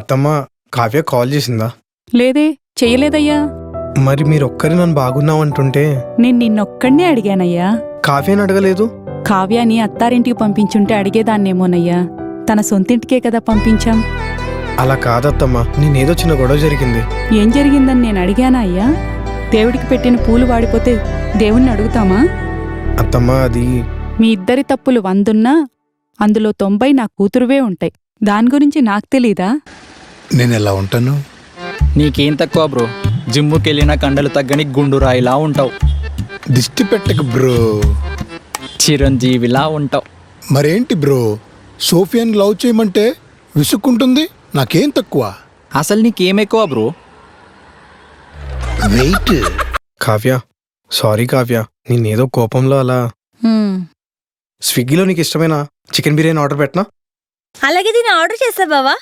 అత్తమ్మ కావ్య కాల్ చేసిందా? లేదే, చెయ్యలేదయ్యా. మరి మీరొక్కరి నన్ను బాగున్నావంటుంటే నేను నిన్నొక్కడే అడిగానయ్యా. కావ్యని అడగలేదు? కావ్యాని అత్తారింటికి పంపించుంటే అడిగేదాన్నేమోనయ్యా. తన సొంతింటికే కదా పంపించాం. అలా కాదత్తమ్మా, నేనేదో చిన్న గొడవ జరిగింది. ఏం జరిగిందని నేను అడిగానా అయ్యా? దేవుడికి పెట్టిన పూలు వాడిపోతే దేవుణ్ణి అడుగుతామా? అత్తమ్మా అది మీ ఇద్దరి తప్పులు 100 ఉన్నా అందులో 90 నా కూతురువే ఉంటాయి. దాని గురించి నాకు తెలీదా? నేనెలా ఉంటాను? నీకేం తక్కువ బ్రో, జిమ్ముకెళ్ళినా కండలు తగ్గని గుండు రాయిలా ఉంటావు. దిష్టి పెట్టక బ్రో, చిరంజీవిలా ఉంటావు. మరేంటి బ్రో, సోఫియాని లవ్ చేయమంటే విసుక్కుంటుంది. నాకేం తక్కువ? అసలు నీకేం ఎక్కువ bro? Wait. Kavya, sorry Kavya, నేనేదో కోపంలో అలా. స్విగ్గీలో నీకు ఇష్టమైన చికెన్ బిర్యానీ ఆర్డర్ పెట్టనా? అలాగే దీన్ని ఆర్డర్ చేస్తా బావా.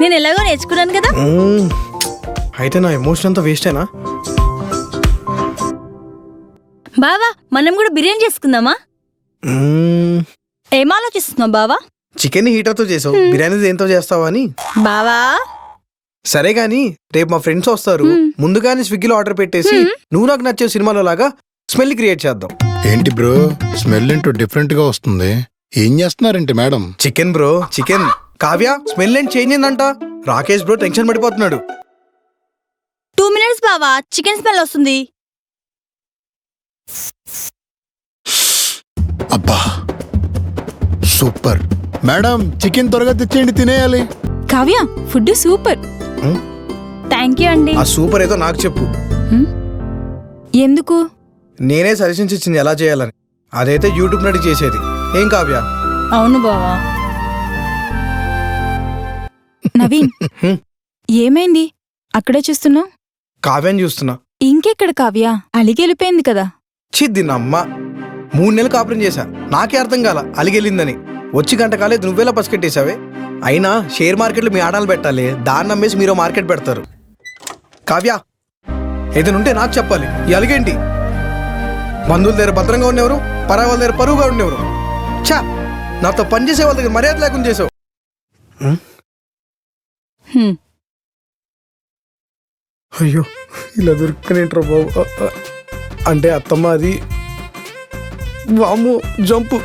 నేను ఎలాగో నేర్చుకున్నాను కదా. అయితే నా ఎమోషన్ అంతా వేస్టేనా? బావా, మనం కూడా బిర్యానీ చేసుకుందామా? ఏం ఆలోచిస్తున్నావు బావా? చికెన్ హీటర్తో చేసావు, బిర్యానీ దేంతో చేస్తావా అని. బావా సరే గాని, రేపు మా ఫ్రెండ్స్ వస్తారు, ముందుగానే స్విగ్గీలో ఆర్డర్ పెట్టేసి నువ్వు నాకు నచ్చే సినిమాలో లాగా స్మెల్ క్రియేట్ చేద్దాం. ఏంటి బ్రో, స్మెల్ ఏంటో డిఫరెంట్ గా వస్తుంది. ఏం చేస్తున్నారేంటి madam? Chicken bro, chicken. Kavya, smell ఏంటి చేంజ్ అయిందంట. రాకేష్ బ్రో టెన్షన్ పడిపోతున్నాడు. 2 minutes బావా, చికెన్ స్మెల్ వస్తుంది. అబ్బా సూపర్. మేడం, చికెన్ త్వరగా తెచ్చేయండి, తినేయాలి. Kavya, food super. Thank you అండి. ఆ సూపర్ ఏదో నాకు చెప్పు. ఎందుకు? నేనే సజెషన్స్ ఇచ్చింది ఎలా చేయాలని. అదైతే యూట్యూబ్ నడి చేసేది. ఏం కావ్య? అవును బావా. నవీన్, ఏమైంది? అక్కడే చూస్తున్నావు? కావ్యాన్ని చూస్తున్నా. ఇంకెక్కడ కావ్య? అలిగెలిపోయింది కదా. చిద్దినమ్మ, 3 నెలలు కాపురం చేశా, నాకే అర్థం కాల అలిగెళ్ళిందని. వచ్చి గంట కాలేదు, నువ్వేలా పసికెట్టేశావే. అయినా షేర్ మార్కెట్లో మీ ఆడాలు పెట్టాలి, దాన్ని నమ్మేసి మీరు మార్కెట్ పెడతారు. కావ్య, ఏదైనా నాకు చెప్పాలి. ఈ అలిగేంటి? బంధువుల దగ్గర భద్రంగా ఉండేవారు, పరాయి వాళ్ళ దగ్గర పరువుగా ఉండేవారు. చా, నాతో పనిచేసే వాళ్ళ దగ్గర మర్యాద లేకుండా చేసావు. అయ్యో, ఇలా దొరుకునేంట్రా బాబు. అంటే అత్తమ్మ అది వాము జంపు.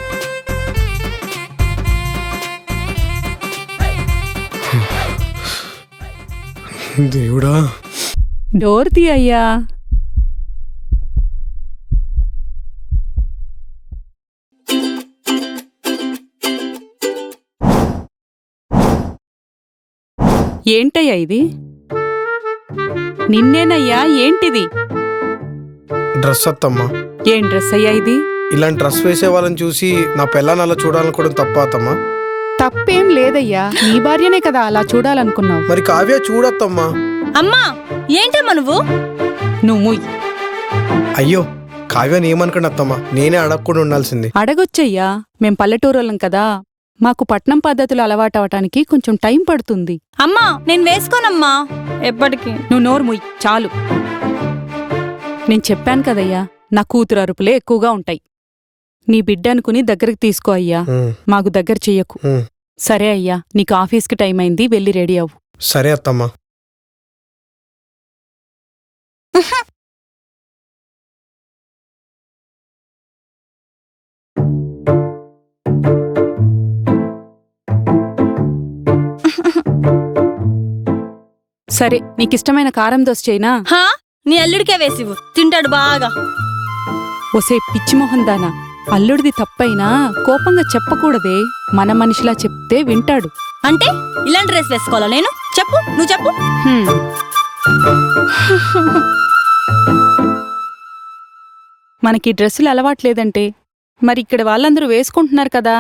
దేవుడా, డోర్ తీ అయ్యా. ఏంటయ్యా ఇది? నిన్నేనయ్యా, ఏంటిది? డ్రెస్ అత్తమ్మా. ఏం డ్రెస్ అయ్యా ఇది? ఇలాంటి డ్రెస్ వేసే వాళ్ళని చూసి నా పిల్లని అలా చూడాలనుకోవడం తప్ప అత్తమ్మా? తప్పేం లేదయ్యా, నీ భార్యనే కదా అలా చూడాలనుకున్నావు. మరి కావ్య చూడత్తమ్మా. అమ్మా, ఏంటమ్మా నువ్వు? నువ్వు అయ్యో, కావ్యని ఏమనుకోండి అత్తమ్మా, నేనే అడగకుండా ఉండాల్సింది. అడగొచ్చయ్యా, మేం పల్లెటూరోళ్ళం కదా, మాకు పట్నం పద్ధతులు అలవాటవటానికి కొంచెం టైం పడుతుంది. అమ్మా, నేను వేసుకోనమ్మా ఎప్పటికీ. నువ్వు నోరు ముయ్ చాలు. నేను చెప్పాను కదయ్యా, నా కూతురు అరుపులే ఎక్కువగా ఉంటాయి. నీ బిడ్డ అనుకుని దగ్గరికి తీసుకో అయ్యా, మాకు దగ్గర చెయ్యకు. సరే అయ్యా, నీకు ఆఫీస్కి టైం అయింది, వెళ్ళి రెడీ అవ్వు. సరే అత్తమ్మా. సరే, నీకిష్టమైన కారం దోశ చేయనా? హా, నీ అల్లుడికే వేసివు, తింటాడు బాగా. ఒసే పిచ్చిమోహన్ దానా, అల్లుడిది తప్పైనా కోపంగా చెప్పకూడదే. మన మనిషిలా చెప్తే వింటాడు. అంటే ఇలాంటి డ్రెస్ వేసుకోవాలా నేను? చెప్పు, నువ్వు చెప్పు. మనకి డ్రెస్సులు అలవాట్లేదంటే మరి ఇక్కడ వాళ్ళందరూ వేసుకుంటున్నారు కదా.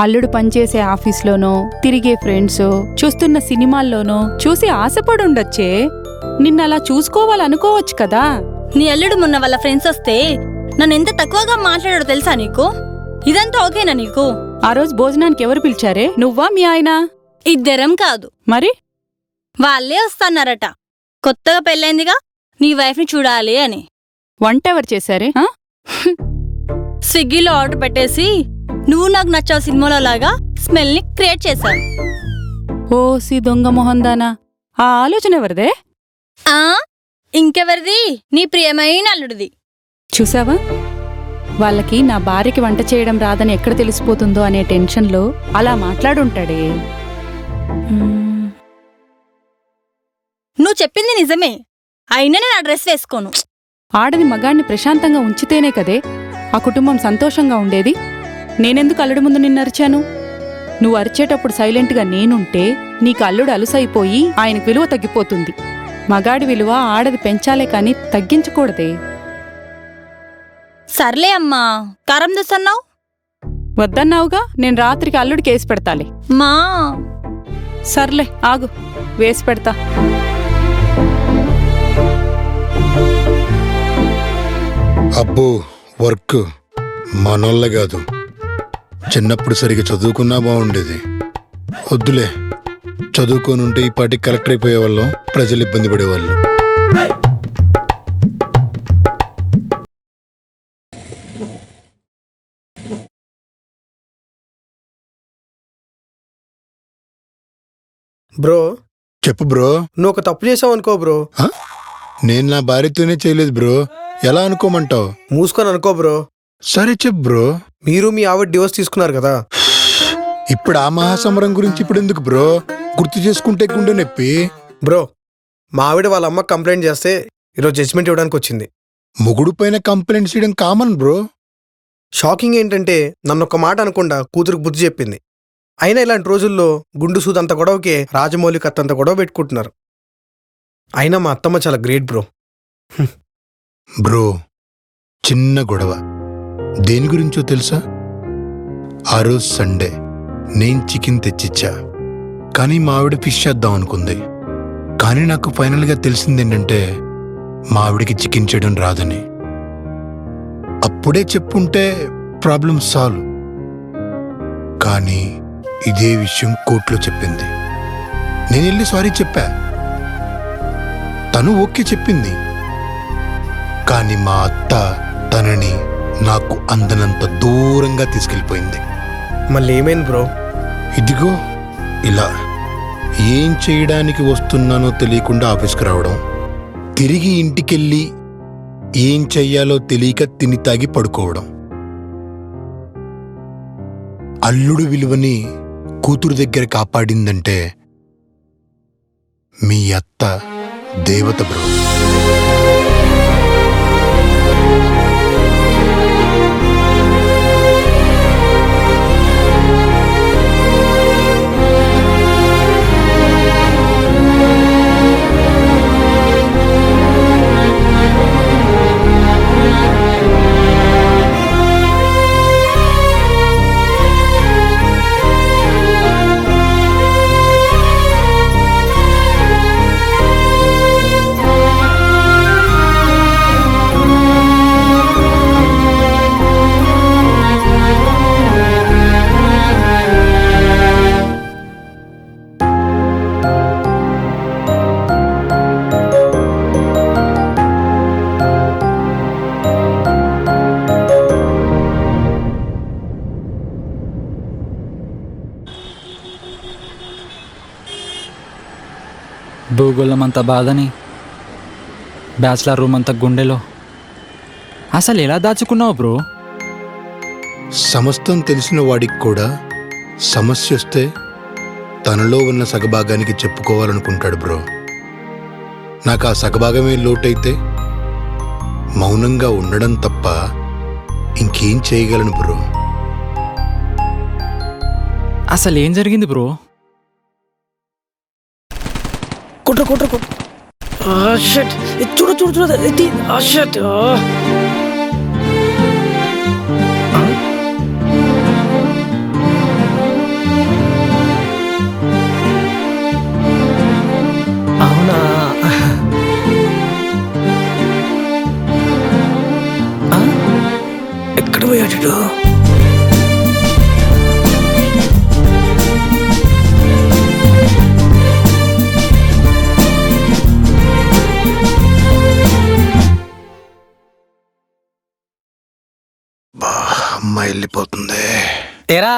అల్లుడు పనిచేసే ఆఫీస్లోనో, తిరిగే ఫ్రెండ్సో, చూస్తున్న సినిమాల్లోనో చూసి ఆశపడుండొచ్చే. నిన్నలా చూసుకోవాలనుకోవచ్చు కదా. నీ అల్లుడు మొన్న వాళ్ళ ఫ్రెండ్స్ వస్తే నన్ను ఎంత తక్కువగా మాట్లాడాడో తెలుసా నీకు? ఇదంతా ఓకేనా నీకు? ఆ రోజు భోజనానికి ఎవరు పిలిచారే? నువ్వా మీ ఆయన? ఇద్దరం కాదు మరి వాళ్ళే వస్తున్నారట. కొత్తగా పెళ్ళైందిగా, నీ వైఫ్ని చూడాలి అని. వంట ఎవరు చేశారే? స్విగ్గీలో ఆర్డర్ పెట్టేసి నువ్వు నాకు నచ్చావు సినిమాలో లాగా స్మెల్ని క్రియేట్ చేశాను. ఓసి దొంగ మొహందానా, ఆ ఆలోచన ఎవరిదే? ఆ ఇంకెవరిది? నీ ప్రియమైన అల్లుడిది. చూసావా, వాళ్ళకి నా భార్యకి వంట చేయడం రాదని ఎక్కడ తెలిసిపోతుందో అనే టెన్షన్లో అలా మాట్లాడుంటాడే. నువ్వు చెప్పింది నిజమే, అయినా నేను ఆ డ్రెస్ వేసుకోను. ఆడది మగాణ్ణి ప్రశాంతంగా ఉంచితేనే కదే ఆ కుటుంబం సంతోషంగా ఉండేది. నేనెందుకు అల్లుడి ముందు నిన్నరిచాను? నువ్వు అరిచేటప్పుడు సైలెంట్గా నేనుంటే నీకు అల్లుడు అలుసైపోయి ఆయనకు విలువ తగ్గిపోతుంది. మగాడి విలువ ఆడది పెంచాలే కాని తగ్గించకూడదే. సర్లే అమ్మా, కారం దోసన్నావు. వద్దన్నావుగా, నేను రాత్రికి అల్లుడికి వేసి పెడతాలే. మా సర్లే ఆగు, వేసి పెడతా. అబ్బో వర్క్ మనోళ్ళ కాదు. చిన్నప్పుడు సరిగా చదువుకున్నా బాగుండేది. వద్దులే, చదువుకోనుంటే ఈ పాటికి కలెక్టర్ అయిపోయేవాళ్ళం, ప్రజలు ఇబ్బంది పడేవాళ్ళు. బ్రో, చెప్పు బ్రో. నువ్వు ఒక తప్పు చేసావు అనుకో బ్రో. ఆ? నేను నా భార్యతోనే చేయలేదు బ్రో, ఎలా అనుకోమంటావు? మూసుకొని అనుకో బ్రో. సరే చెప్పు బ్రో. మీరు మీ ఆవిడ డివోర్స్ తీసుకున్నారు కదా. ఇప్పుడు ఆ మహాసమరం గురించి ఇప్పుడు ఎందుకు బ్రో? గుర్తు చేసుకుంటే గుండె నొప్పి. బ్రో, మా ఆవిడ వాళ్ళ అమ్మకి కంప్లైంట్ చేస్తే ఈరోజు జడ్జిమెంట్ ఇవ్వడానికి వచ్చింది. మొగుడు పైన కంప్లైంట్స్ చేయడం కామన్ బ్రో. షాకింగ్ ఏంటంటే నన్ను ఒక మాట అనకుండా కూతురికి బుద్ధి చెప్పింది. అయినా ఇలాంటి రోజుల్లో గుండు సూదంత గొడవకే రాజమౌళి కత్తంత గొడవ పెట్టుకుంటున్నారు. అయినా మా అత్తమ్మ చాలా గ్రేట్ బ్రో. బ్రో, చిన్న గొడవ దేని గురించో తెలుసా? ఆ రోజు సండే నేను చికెన్ తెచ్చిచ్చా, కానీ మా ఆవిడ ఫిష్ చేద్దాం అనుకుంది. కానీ నాకు ఫైనల్గా తెలిసిందేంటంటే మా ఆవిడకి చికెన్ చేయడం రాదని. అప్పుడే చెప్పుంటే ప్రాబ్లం సాల్వ్. కానీ ఇదే విషయం కోర్టులో చెప్పింది. నేను వెళ్ళి సారీ చెప్పా, తను ఓకే చెప్పింది. కానీ మా అత్త తనని నాకు అందనంత దూరంగా తీసుకెళ్ళిపోయింది. మళ్ళీ ఏమైంది బ్రో? ఇదిగో ఇలా ఏం చేయడానికి వస్తున్నానో తెలియకుండా ఆఫీస్కి రావడం, తిరిగి ఇంటికెళ్ళి ఏం చెయ్యాలో తెలియక తిని తాగి పడుకోవడం. అల్లుడు విలువని కూతురు దగ్గర కాపాడిందంటే మీ అత్త దేవత బ్రో. భూగోళం అంత బాధని బ్యాచిలర్ రూమ్ అంత గుండెలో అసలు ఎలా దాచుకున్నావు బ్రో? సమస్తం తెలిసిన వాడికి కూడా సమస్య వస్తే తనలో ఉన్న సగభాగానికి చెప్పుకోవాలనుకుంటాడు బ్రో. నాకు ఆ సగభాగమే లోటైతే మౌనంగా ఉండడం తప్ప ఇంకేం చేయగలను బ్రో. అసలు ఏం జరిగింది బ్రో? చూడు అవునా? ఎక్కడ పోయాడు? అమ్మ వెళ్ళిపోతుంది. ఏరా,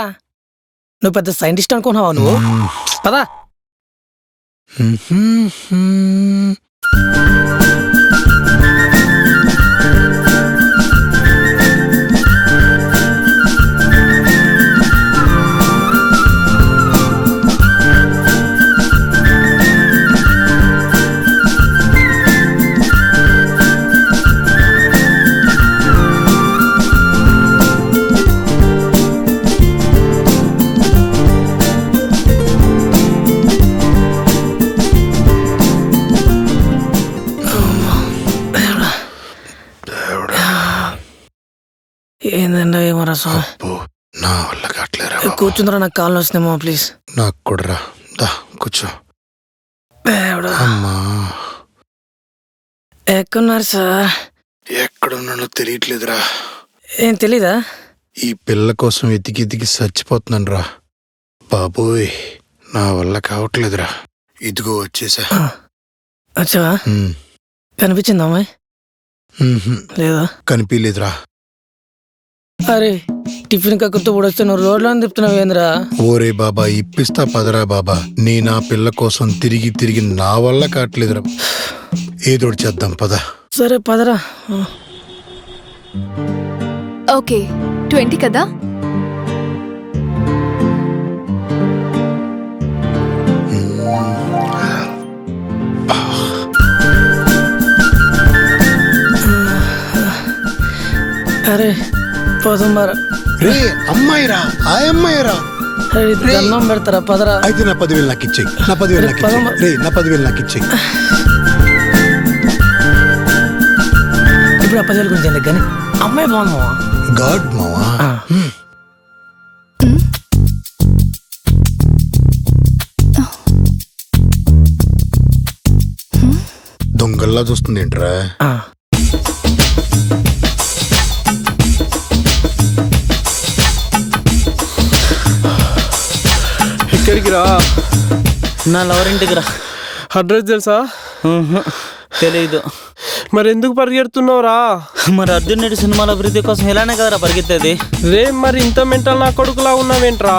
నువ్వు పెద్ద సైంటిస్ట్ అనుకున్నావా? నువ్వు పదా ఏందండి ఏమో రసం అబ్బో, నా వల్ల కావట్లేరా బాబు. కూర్చుందిరా నాకు కాళ్ళు వస్తున్నామో ప్లీజ్ నాకు కూడా రా. దా కూర్చో. దేవుడా. అమ్మా ఎక్కడున్నారు సార్? ఎక్కడున్నానో తెలియట్లేదురా. ఏం తెలీదా? ఈ పిల్ల కోసం ఎతికి ఎతికి చచ్చిపోతున్నాను రా బాబోయ్. నా వల్ల కావట్లేదురా. ఇదిగో వచ్చేసా. వచ్చావా? ఉమ్, కనిపించిందా అమ్మాయి? ఉహుం, లేదా? కనిపించలేదురా. అరే టిఫిన్ కక్కుతూ కూడా వస్తే నువ్వు రోడ్లో తిప్పుతున్నావు ఏంద్రా? ఓరే బాబా, ఇప్పిస్తా పదరా బాబా. నీ నా పిల్ల కోసం తిరిగి తిరిగి నా వల్ల కావట్లేదురా. ఏదోటి చేద్దాం పద. సరే పదరా. ఓకే 20 కదా? అరే పోతుంబారా. రే అమ్మాయిరా, ఆ అమ్మాయిరా. అరే దండం పెడతారా? పదరా. అయితే నా 10,000 నాకు ఇచ్చేయి. నా 10,000 నాకు ఇచ్చేయి. రే నా 10,000 నాకు ఇచ్చేయి. ఇప్పుడు ఆ 10,000 గురించి ఎందుకు కానీ అమ్మాయి బాగుంది మావా. గాడ్ మావా. దొంగల్లా చూస్తుంది ఏంట్రా? ఎక్కడికి రా? నా లవర్ ఇంటికి రా. అడ్రస్ తెలుసా? తెలీదు. మరి ఎందుకు పరిగెడుతున్నావు రా? మరి అర్జున్ రెడ్డి సినిమాల అభివృద్ధి కోసం ఇలానే కదరా పరిగెత్తేది. రే మరి ఇంత మెంటల్ నా కొడుకులా ఉన్నావేంట్రా?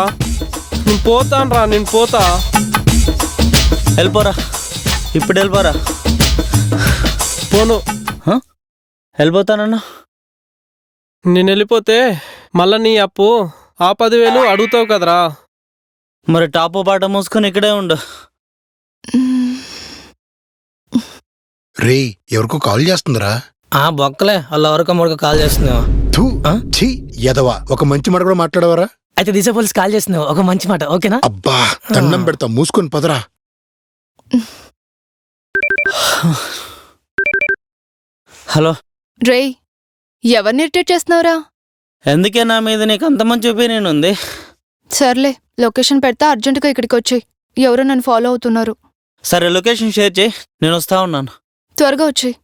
నేను పోతాను రా, నేను పోతా. వెళ్ళిపోరా, ఇప్పుడు వెళ్ళిపోరా. పోను. వెళ్ళిపోతానన్నా. నేను వెళ్ళిపోతే మళ్ళా నీ అప్పు ఆ 10,000 అడుగుతావు కదరా. మరి టాపు పాట మూసుకొని ఇక్కడే ఉండు. రే ఎవరికో కాల్ చేస్తుందిరా. బొక్కలే వాళ్ళ ఎవరికో మూడుకో కాల్ చేస్తున్నావు. థూ, ఛీ, ఎదవా. ఒక మంచి మాట కూడా మాట్లాడవరా? అయితే దిశ పోలీస్ కాల్ చేస్తున్నావు. ఒక మంచి మాట ఓకేనా? అబ్బా దండం పెడతా, మూసుకొని పదరా. హలో రేయ్, ఎవరిని ఇరిటేట్ చేస్తున్నావురా? ఎందుకే నా మీద నీకు అంత మంచి ఒపీనియన్ ఉంది? సర్లే, లొకేషన్ పెడతా, అర్జెంటుగా ఇక్కడికి వచ్చేయ్. ఎవరో నన్ను ఫాలో అవుతున్నారు. సరే లొకేషన్ షేర్ చేయి, నేను వస్తా ఉన్నాను. త్వరగా వచ్చేయ్.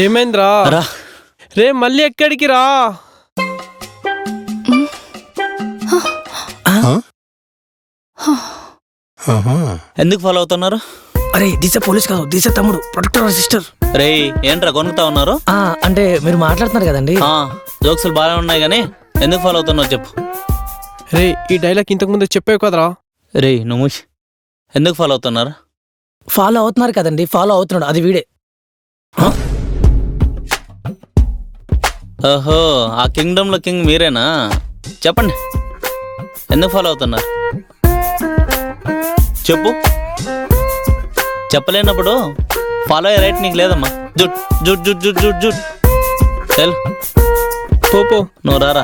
ఏమైందిరా? రా. రే మళ్ళీ ఎక్కడికి రా? ఎందుకు ఫాలో అవుతున్నారు? అరే దిశ పోలీస్ కాదు, దిశ తమ్ముడు, ప్రొటెక్టర్ సిస్టర్. రే ఏంట్రా కొనుక్తా ఉన్నారు? అంటే మీరు మాట్లాడుతున్నారు కదండి. జోక్స్లు బాగా ఉన్నాయి కానీ ఎందుకు ఫాలో అవుతున్నావు చెప్పు. రే ఈ డైలాగ్ ఇంతకు ముందు చెప్పావు కదరా. రే నువ్వు ఎందుకు ఫాలో అవుతున్నారు? ఫాలో అవుతున్నారు కదండి, ఫాలో అవుతున్నాడు అది వీడే. ఓహో, ఆ కింగ్డమ్ లో కింగ్ మీరేనా? చెప్పండి ఎందుకు ఫాలో అవుతున్నారు చెప్పు. చెప్పలేనప్పుడు ఫాలో అయ్యే రైట్ నీకు లేదమ్మా. Jute jute jute jute jute jute తెల్ పో నువ్వు రారా.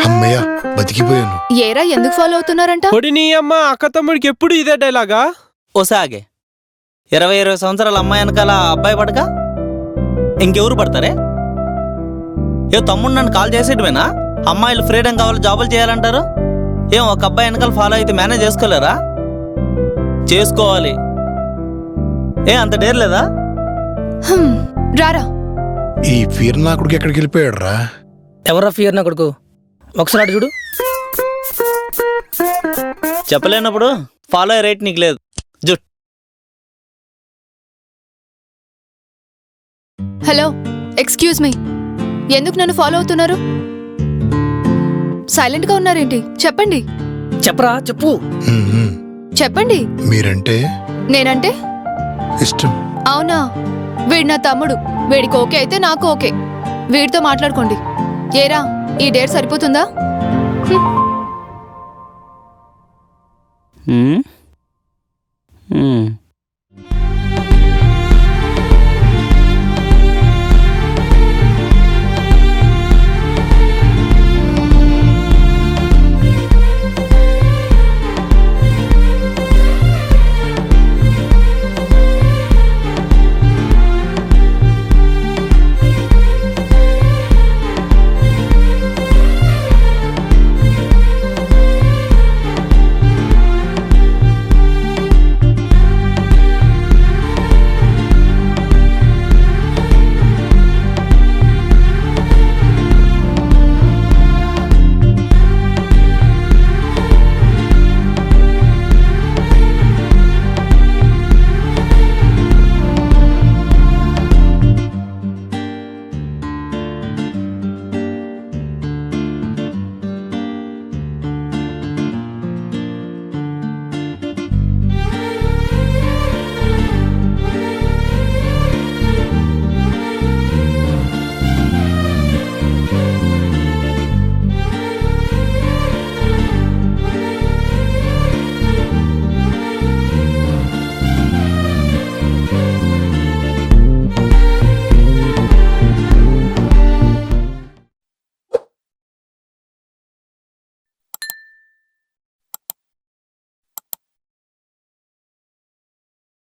అమ్మయ్యా బతికిపోయాను. ఏరా ఎందుకు ఫాలో అవుతున్నారంట? పొడి నీ అమ్మ, అక్క తమ్ముడికి ఎప్పుడు ఇదే డైలాగా? ఓసాగే 20 సంవత్సరాల అమ్మాయి వెనకాల అబ్బాయి పడక ఇంకెవరు పడతారే? ఏ తమ్ముడు నన్ను కాల్ చేసేటమేనా? అమ్మాయిలు ఫ్రీడమ్ కావాలి, జాబులు చేయాలంటారు. ఏం ఒక అబ్బాయి వెనకాల ఫాలో అయితే మేనేజ్ చేసుకోలేరా? చేసుకోవాలి. అంత డేర్ లేదా? రారా. ఈ ఫీర్ నా కొడుకు ఎక్కడికి వెళ్ళిపోయాడు రా? ఎవరా ఫియర్ నా కొడుకు? ఒకసారి చూడు. చెప్పలేనప్పుడు ఫాలో అయ్యే రేట్ నీకు లేదు. జుట్. హలో, ఎక్స్క్యూజ్ మీ, ఎందుకు నన్ను ఫాలో అవుతున్నారు? సైలెంట్ గా ఉన్నారేంటి? చెప్పండి చెప్పరా చెప్పు. మ్మ్. చెప్పండి. మీరంటే నేనంటే ఇష్టం. అవునా? వీడు నా తమ్ముడు. వీడికి ఓకే అయితే నాకు ఓకే. వీడితో మాట్లాడుకోండి. ఏరా, ఈ డేట్ సరిపోతుందా? ఉమ్.